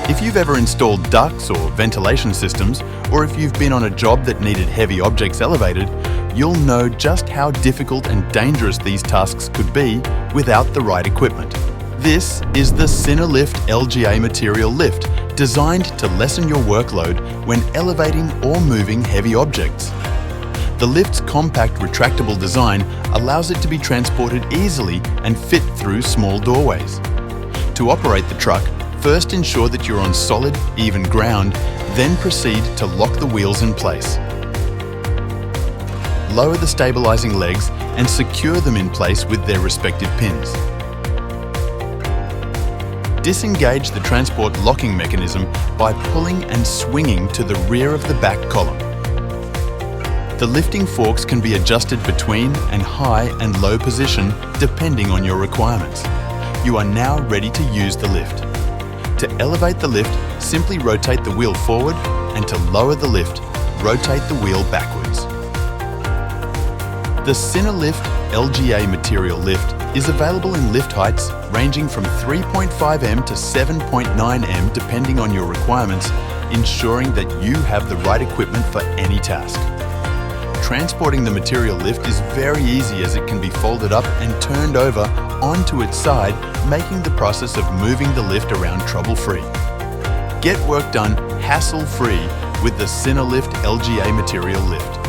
If you've ever installed ducts or ventilation systems, or if you've been on a job that needed heavy objects elevated, you'll know just how difficult and dangerous these tasks could be without the right equipment. This is the Sinolift LGA material lift, designed to lessen your workload when elevating or moving heavy objects. The lift's compact retractable design allows it to be transported easily and fit through small doorways. To operate the truck, first ensure that you're on solid, even ground, then proceed to lock the wheels in place. Lower the stabilizing legs and secure them in place with their respective pins. Disengage the transport locking mechanism by pulling and swinging to the rear of the back column. The lifting forks can be adjusted between and high and low position depending on your requirements. You are now ready to use the lift. To elevate the lift, simply rotate the wheel forward, and to lower the lift, rotate the wheel backwards. The Sinolift LGA material lift is available in lift heights ranging from 3.5m to 7.9m depending on your requirements, ensuring that you have the right equipment for any task. Transporting the material lift is very easy as it can be folded up and turned over onto its side, making the process of moving the lift around trouble-free. Get work done hassle-free with the Sinolift LGA material lift.